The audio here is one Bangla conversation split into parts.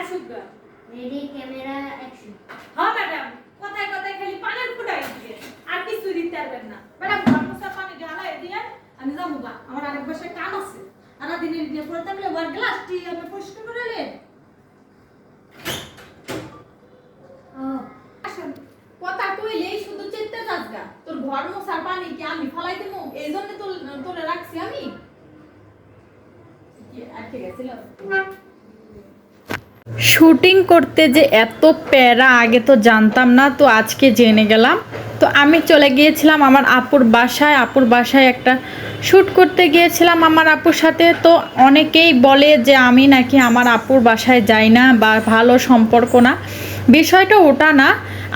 আসুক গা। Ready camera action. হ্যাঁ ম্যাডাম, কথায় কথায় খালি পানির ফুটাই দিবে আর কিছু দিতে পারবেন না। ম্যাডাম ঘর মোছা পানি ঢালাই দিয়ে আমি যাবো গা, আমার আরেক বাসায় কাম আছে। সারা দিনের দিয়ে পড়ে থাকলে ওয়ার গ্লাসটি আমি পরিষ্কার করে নেন। আসুন, কথা কইলেই শুধু চেতে যাস গা। তোর ঘর মোছার পানি কি আমি ফলাই দেবো? এই জন্য তোরে রাখছি আমি। আটকে গেছিল। শুটিং করতে যে এত প্যারা আগে তো জানতাম না, তো আজকে জেনে গেলাম। তো আমি চলে গিয়েছিলাম আমার আপুর বাসায় একটা শ্যুট করতে গিয়েছিলাম আমার আপুর সাথে। তো অনেকেই বলে যে আমি নাকি আমার আপুর বাসায় যাই না বা ভালো সম্পর্ক না। বিষয়টা ওটা না,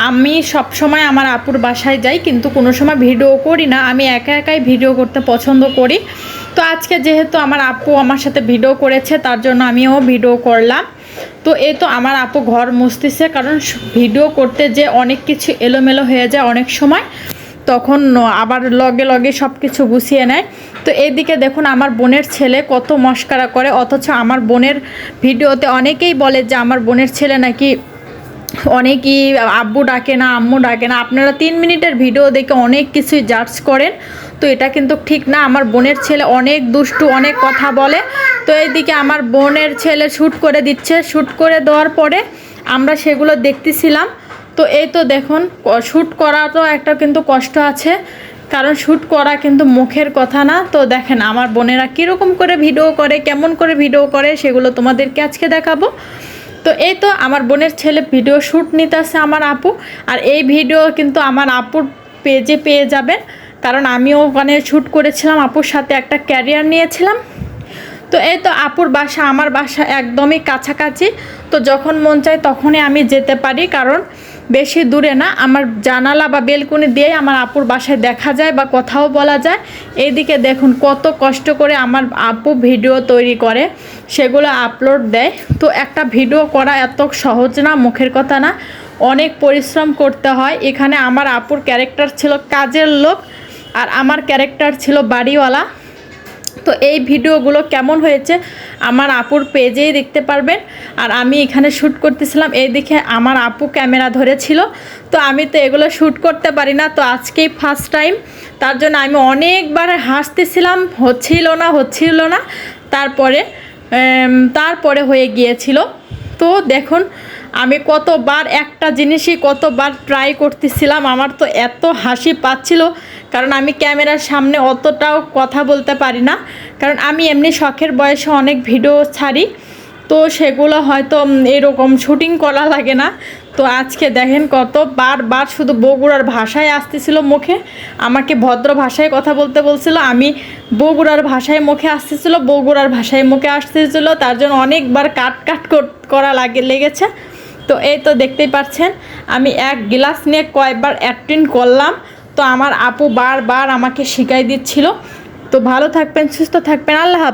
আমি সব সময় আমার আপুর বাসায় যাই, কিন্তু কোনো সময় ভিডিও করি না। আমি একা একাই ভিডিও করতে পছন্দ করি। তো আজকে যেহেতু আমার আপু আমার সাথে ভিডিও করেছে, তার জন্য আমিও ভিডিও করলাম। তো এই তো আমার আপু ঘর মুছতেছে, কারণ ভিডিও করতে যে অনেক কিছু এলোমেলো হয়ে যায় অনেক সময়, তখন আবার লগে লগে সব কিছু গুছিয়ে নেয়। তো এইদিকে দেখুন আমার বোনের ছেলে কত মস্করা করে, অথচ আমার বোনের ভিডিওতে অনেকেই বলে যে আমার বোনের ছেলে নাকি অনেকই আব্বু ডাকে না, আম্মু ডাকে না। আপনারা 3 মিনিটের ভিডিও দেখে অনেক কিছুই জাজ করেন, তো এটা কিন্তু ঠিক না। আমার বোনের ছেলে অনেক দুষ্টু, অনেক কথা বলে। তো এইদিকে আমার বোনের ছেলে শ্যুট করে দিচ্ছে, শ্যুট করে দেওয়ার পরে আমরা সেগুলো দেখতেছিলাম। তো এই তো দেখুন, শ্যুট করা তো একটা কিন্তু কষ্ট আছে, কারণ শ্যুট করা কিন্তু মুখের কথা না। তো দেখেন আমার বোনেরা কীরকম করে ভিডিও করে, কেমন করে ভিডিও করে, সেগুলো তোমাদেরকে আজকে দেখাবো। তো এই তো আমার বোনের ছেলে ভিডিও শ্যুট নিতেছে আমার আপু, আর এই ভিডিও কিন্তু আমার আপুর পেজে পেয়ে যাবেন, কারণ আমিও ওখানে শ্যুট করেছিলাম, আপুর সাথে একটা ক্যারিয়ার নিয়েছিলাম। তো এই তো আপুর বাসা আমার বাসা একদমই কাছাকাছি। তো যখন মন চায় তখনই আমি যেতে পারি, কারণ বেশি দূরে না। আমার জানালা বা বেলকনি দিয়েই আমার আপুর বাসায় দেখা যায় বা কথাও বলা যায়। এইদিকে দেখুন কত কষ্ট করে আমার আপু ভিডিও তৈরি করে, সেগুলো আপলোড দেয়। তো একটা ভিডিও করা এত সহজ না, মুখের কথা না, অনেক পরিশ্রম করতে হয়। এখানে আমার আপুর ক্যারেক্টার ছিল কাজের লোক, আর আমার ক্যারেক্টার ছিল বাড়িওয়ালা। তো এই ভিডিওগুলো কেমন হয়েছে আমার আপুর পেজেই দেখতে পারবেন। আর আমি এখানে শ্যুট করতেছিলাম, এই দিকে আমার আপু ক্যামেরা ধরেছিল। তো আমি তো এগুলো শ্যুট করতে পারি না, তো আজকেই ফার্স্ট টাইম, তার জন্য আমি অনেকবার হাসতেছিলাম, হচ্ছিল না। তারপরে হয়ে গিয়েছিল। তো দেখুন আমি কতবার একটা জিনিসই কতবার ট্রাই করতেছিলাম, আমার তো এত হাসি পাচ্ছিল, কারণ আমি ক্যামেরার সামনে অতটাও কথা বলতে পারি না। কারণ আমি এমনি শখের বয়সে অনেক ভিডিও ছাড়ি, তো সেগুলো হয়তো এরকম শুটিং করা লাগে না। তো আজকে দেখেন কত বারবার শুধু বগুড়ার ভাষায় আসতেছিল মুখে, আমাকে ভদ্র ভাষায় কথা বলতে বলছিল, আমি বগুড়ার ভাষায় মুখে আসতেছিল, বগুড়ার ভাষায় মুখে আসতেছিল, তার জন্য অনেকবার কাট করা লেগেছে। তো এই তো দেখতেই পাচ্ছেন আমি এক গ্লাস নিয়ে কয়েকবার অ্যাক্টিং করলাম। তো আমার আপু বারবার আমাকে শিখাই দিচ্ছিল। তো ভালো থাকবেন, সুস্থ থাকবেন, আল্লাহ হাফেজ।